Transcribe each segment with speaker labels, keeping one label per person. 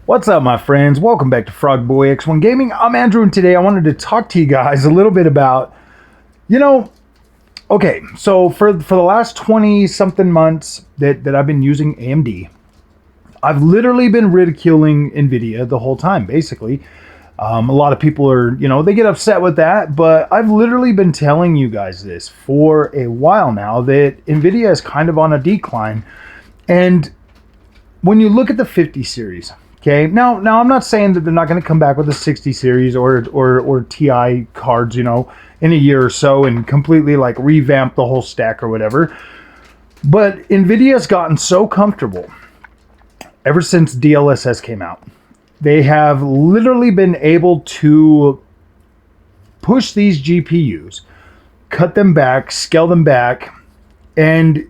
Speaker 1: What's up, my friends? Welcome back to Frogboy X1 Gaming. I'm Andrew, and today I wanted to talk to you guys a little bit about, okay, so for the last 20-something months that I've been using AMD, I've literally been ridiculing Nvidia the whole time, basically. A lot of people are, they get upset with that, but I've literally been telling you guys this for a while now, that Nvidia is kind of on a decline. And when you look at the 50 series, okay, now I'm not saying that they're not going to come back with a 60 series or TI cards, in a year or so and completely like revamp the whole stack or whatever. But Nvidia's gotten so comfortable ever since DLSS came out. They have literally been able to push these GPUs, cut them back, scale them back, and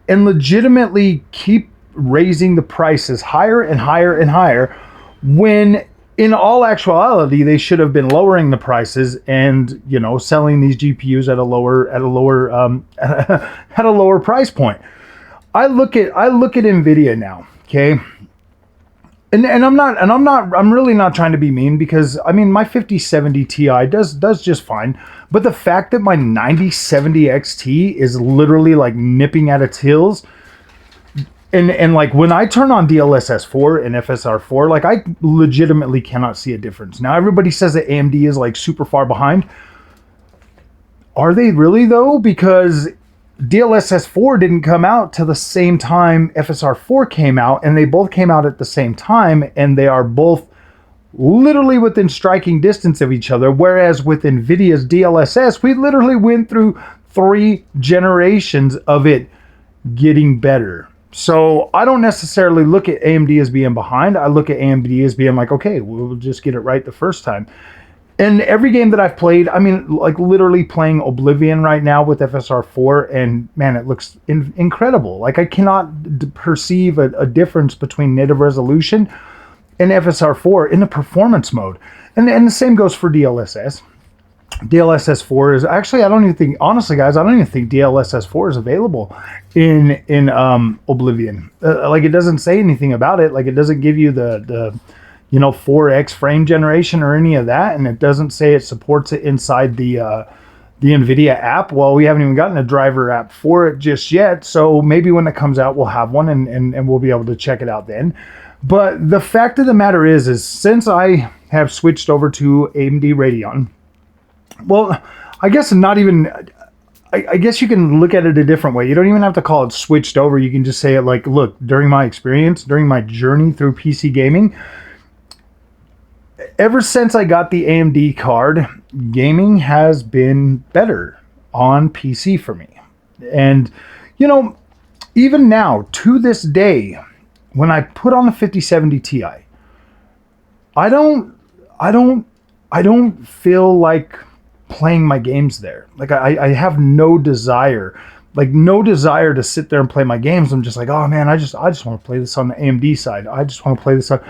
Speaker 1: legitimately keep raising the prices higher and higher and higher, when in all actuality they should have been lowering the prices and selling these GPUs at a lower price point. I look at Nvidia now, okay, and I'm really not trying to be mean, because I mean my 5070 Ti does just fine, but the fact that my 9070 XT is literally like nipping at its heels. And like when I turn on DLSS 4 and FSR 4, like I legitimately cannot see a difference. Now everybody says that AMD is like super far behind. Are they really though? Because DLSS 4 didn't come out till the same time FSR 4 came out, and they both came out at the same time, and they are both literally within striking distance of each other. Whereas with Nvidia's DLSS, we literally went through 3 generations of it getting better. So I don't necessarily look at AMD as being behind. I look at AMD as being like, okay, we'll just get it right the first time. And every game that I've played, I mean, like literally playing Oblivion right now with FSR 4, and man, it looks incredible. Like I cannot perceive a difference between native resolution and FSR 4 in the performance mode. And the same goes for DLSS. DLSS 4 is actually, honestly guys, I don't even think DLSS 4 is available in Oblivion. Like it doesn't say anything about it. Like it doesn't give you the 4x frame generation or any of that, and it doesn't say it supports it inside the Nvidia app. Well, we haven't even gotten a driver app for it just yet, so maybe when it comes out we'll have one, and we'll be able to check it out then. But the fact of the matter is since I have switched over to AMD Radeon, well, I guess not even, I guess you can look at it a different way. You don't even have to call it switched over. You can just say it like, look, during my experience, during my journey through PC gaming, ever since I got the AMD card, gaming has been better on PC for me. And, even now, to this day, when I put on the 5070 Ti, I don't feel like playing my games there. Like I have no desire to sit there and play my games. I'm just like, oh man, I just want to play this on the AMD side. I just want to play this on,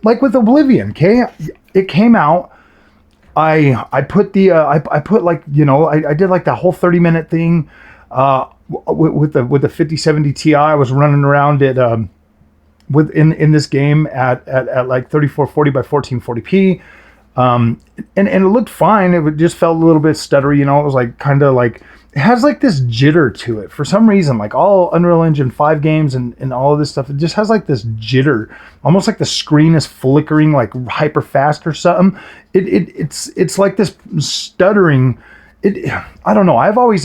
Speaker 1: like with Oblivion. Okay, it came out. I put the I did like that whole 30-minute thing with the 5070 Ti. I was running around it in this game at like 3440 by 1440p. And it looked fine. It just felt a little bit stuttery, It was like kind of like, it has like this jitter to it for some reason. Like all Unreal Engine 5 games and all of this stuff, it just has like this jitter, almost like the screen is flickering like hyper fast or something. It's like this stuttering. I don't know. I've always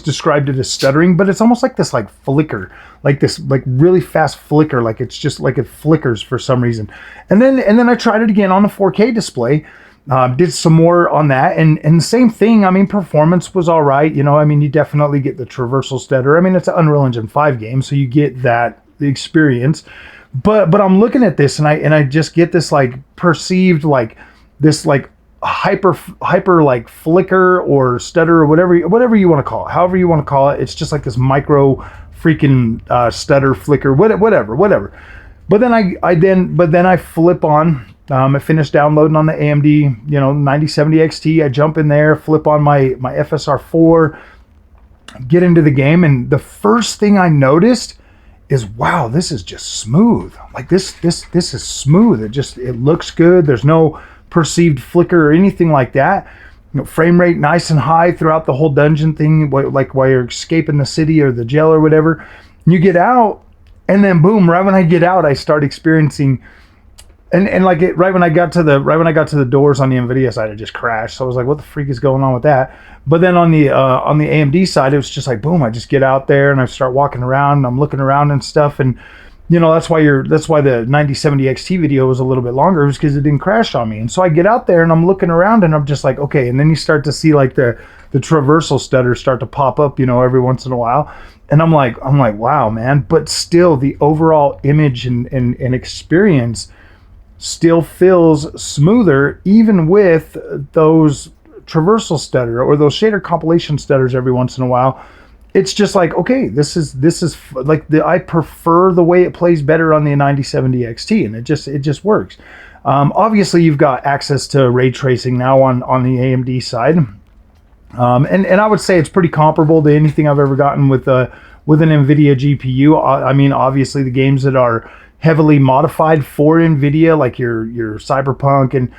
Speaker 1: described it as stuttering, but it's almost like this like flicker, like this like really fast flicker, like it's just like it flickers for some reason. And then I tried it again on the 4K display, did some more on that, and the same thing. I mean, performance was all right. I mean, you definitely get the traversal stutter. I mean, it's an Unreal Engine 5 game, so you get the experience. But I'm looking at this and I just get this like perceived like this like hyper like flicker or stutter or whatever you want to call it, however you want to call it. It's just like this micro freaking stutter flicker, whatever. But then I flip on. I finished downloading on the AMD 9070 XT. I jump in there, flip on my FSR 4, get into the game, and the first thing I noticed is, wow, this is just smooth. Like this is smooth. It looks good. There's no perceived flicker or anything like that. You know, frame rate nice and high throughout the whole dungeon thing, like while you're escaping the city or the jail or whatever. You get out, and then boom, right when I get out, I start experiencing, and like right when I got to the doors on the Nvidia side, it just crashed. So I was like, what the freak is going on with that? But then on the AMD side, it was just like, boom, I just get out there and I start walking around and I'm looking around and stuff. And you know, that's why the 9070 XT video was a little bit longer, was because it didn't crash on me. And so I get out there and I'm looking around and I'm just like, okay. And then you start to see like the traversal stutters start to pop up, you know, every once in a while. And I'm like, wow, man. But still, the overall image and experience still feels smoother, even with those traversal stutter or those shader compilation stutters every once in a while. It's just like, okay, this is like I prefer the way it plays better on the 9070 XT, and it just works. Obviously, you've got access to ray tracing now on the AMD side, and I would say it's pretty comparable to anything I've ever gotten with an Nvidia GPU. I mean, obviously, the games that are heavily modified for Nvidia, like your Cyberpunk and,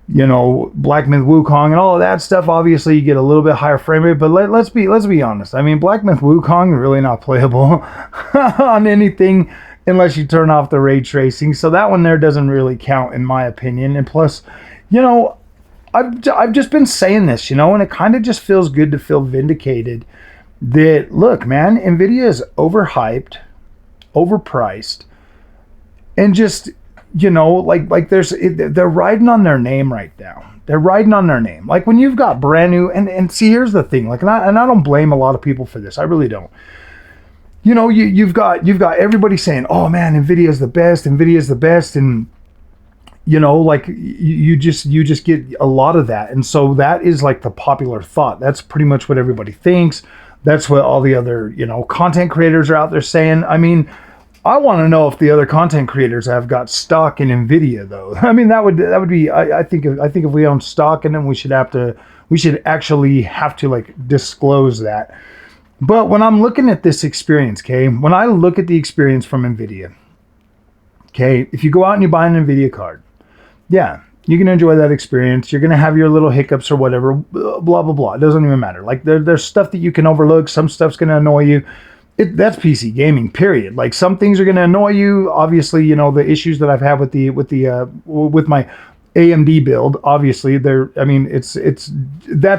Speaker 1: you know, Black Myth Wukong and all of that stuff, obviously you get a little bit higher frame rate. But let's be honest. I mean, Black Myth Wukong really not playable on anything unless you turn off the ray tracing. So that one there doesn't really count in my opinion. And plus, you know, I've just been saying this, you know, and it kind of just feels good to feel vindicated that, look, man, Nvidia is overhyped, overpriced, and just, you know, like they're riding on their name right now. They're riding on their name. Like when you've got brand new, and see, here's the thing, like, and I don't blame a lot of people for this. I really don't. You know, you've got everybody saying, oh man, Nvidia's the best, and you know, like you just get a lot of that. And so that is like the popular thought. That's pretty much what everybody thinks. That's what all the other, you know, content creators are out there saying. I mean, I want to know if the other content creators have got stock in Nvidia, though. I mean, that would be. I think if we own stock in them, we should actually have to like disclose that. But when I'm looking at this experience, okay, when I look at the experience from Nvidia, okay, if you go out and you buy an Nvidia card, yeah, you can enjoy that experience. You're gonna have your little hiccups or whatever, blah blah blah. It doesn't even matter. Like there's stuff that you can overlook. Some stuff's gonna annoy you. That's PC gaming, period. Like some things are going to annoy you. Obviously, you know, the issues that I've had with my AMD build. Obviously, that's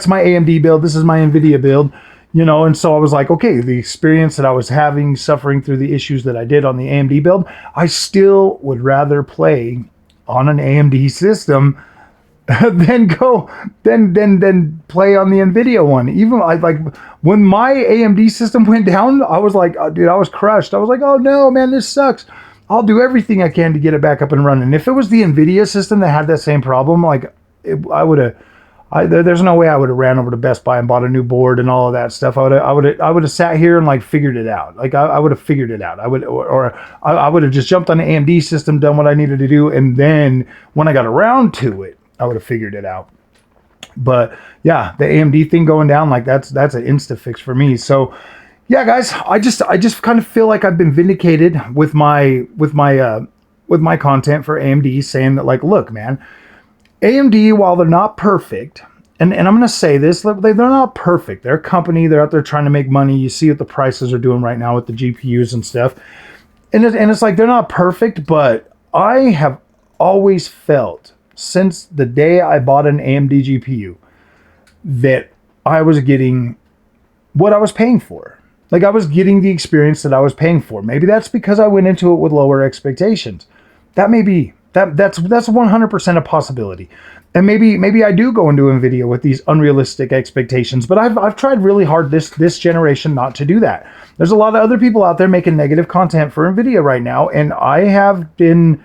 Speaker 1: my AMD build. This is my Nvidia build, you know. And so I was like, okay, the experience that I was suffering through the issues that I did on the AMD build, I still would rather play on an AMD system than play on the Nvidia one. Even like when my AMD system went down, I was like, oh, dude, I was crushed. I was like, oh no, man, this sucks. I'll do everything I can to get it back up and running. If it was the Nvidia system that had that same problem, like there's no way I would have ran over to Best Buy and bought a new board and all of that stuff. I would have sat here and like figured it out. Like I would have figured it out. I would have just jumped on the AMD system, done what I needed to do, and then when I got around to it, I would have figured it out. But yeah, the AMD thing going down, like that's an insta fix for me. So yeah, guys, I just kind of feel like I've been vindicated with my content for AMD, saying that, like, look, man, AMD, while they're not perfect, and I'm going to say this, they're not perfect. They're a company. They're out there trying to make money. You see what the prices are doing right now with the GPUs and stuff. And it's like they're not perfect, but I have always felt, since the day I bought an AMD GPU, that I was getting what I was paying for. Like I was getting the experience that I was paying for. Maybe that's because I went into it with lower expectations. That may be. That's 100% a possibility. And maybe I do go into Nvidia with these unrealistic expectations, but I've tried really hard this generation not to do that. There's a lot of other people out there making negative content for Nvidia right now, and I have been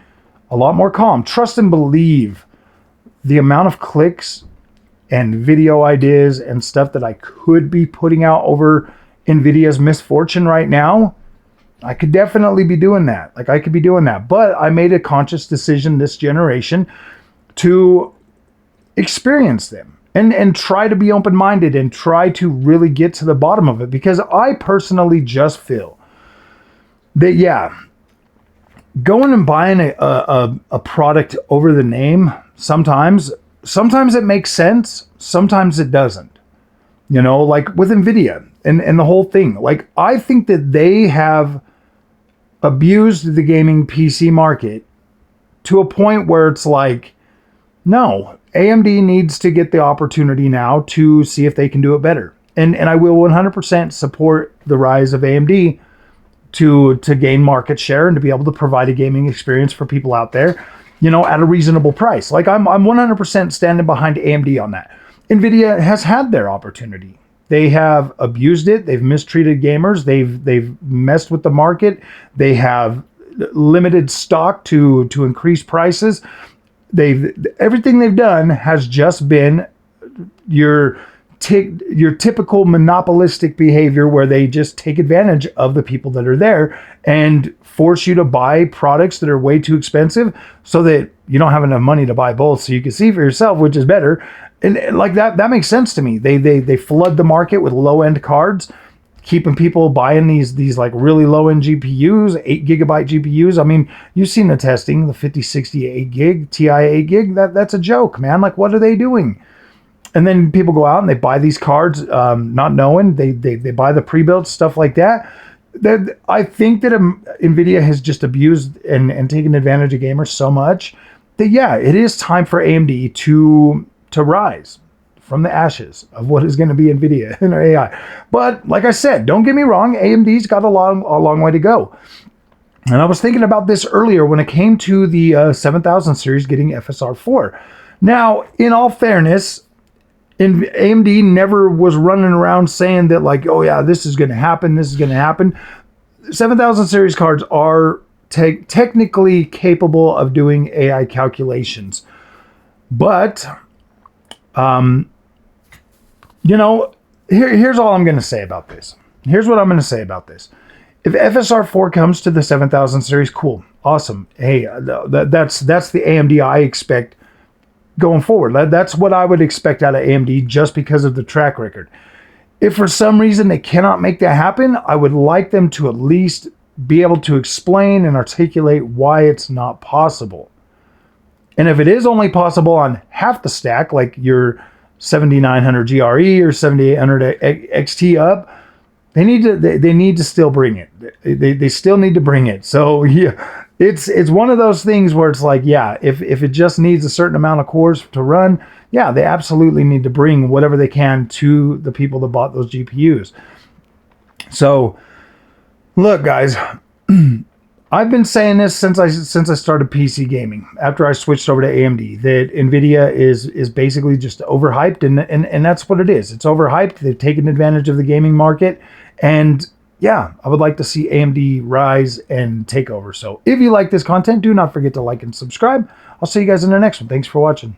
Speaker 1: a lot more calm. Trust and believe, the amount of clicks and video ideas and stuff that I could be putting out over Nvidia's misfortune right now, I could definitely be doing that. Like I could be doing that. But I made a conscious decision this generation to experience them and try to be open-minded and try to really get to the bottom of it, because I personally just feel that, yeah, going and buying a product over the name, sometimes it makes sense, sometimes it doesn't. You know, like with Nvidia and the whole thing. Like, I think that they have abused the gaming PC market to a point where it's like, no, AMD needs to get the opportunity now to see if they can do it better. And I will 100% support the rise of AMD to gain market share and to be able to provide a gaming experience for people out there, you know, at a reasonable price. Like, I'm 100% standing behind AMD on that. Nvidia has had their opportunity. They have abused it. They've mistreated gamers. They've messed with the market. They have limited stock to increase prices. Everything they've done has just been your typical monopolistic behavior, where they just take advantage of the people that are there and force you to buy products that are way too expensive so that you don't have enough money to buy both, so you can see for yourself which is better. And like that makes sense to me. They flood the market with low-end cards, keeping people buying these like really low-end GPUs, 8 gigabyte GPUs. I mean, you've seen the testing, the 5060 8 gig, Ti 8 gig. That's a joke, man. Like, what are they doing? And then people go out and they buy these cards, not knowing. They buy the pre-built stuff like that. I think that Nvidia has just abused and taken advantage of gamers so much that, yeah, it is time for AMD to rise from the ashes of what is going to be Nvidia and AI. But like I said, don't get me wrong, AMD's got a long way to go. And I was thinking about this earlier when it came to the 7000 series getting FSR 4. Now, in all fairness, AMD never was running around saying that, like, oh yeah, this is going to happen, this is going to happen. 7000 series cards are technically capable of doing AI calculations. But, you know, here's all I'm going to say about this. Here's what I'm going to say about this. If FSR 4 comes to the 7000 series, cool, awesome. Hey, that's the AMD I expect going forward. That's what I would expect out of AMD, just because of the track record. If for some reason they cannot make that happen, I would like them to at least be able to explain and articulate why it's not possible. And if it is only possible on half the stack, like your 7900 GRE or 7800 XT up, they need to still bring it. They still need to bring it. So yeah, it's one of those things where it's like, yeah, if it just needs a certain amount of cores to run, yeah, they absolutely need to bring whatever they can to the people that bought those GPUs. So look, guys, I've been saying this since I started PC gaming, after I switched over to AMD, that Nvidia is basically just overhyped, and that's what it is. It's overhyped. They've taken advantage of the gaming market, and yeah, I would like to see AMD rise and take over. So if you like this content, do not forget to like and subscribe. I'll see you guys in the next one. Thanks for watching.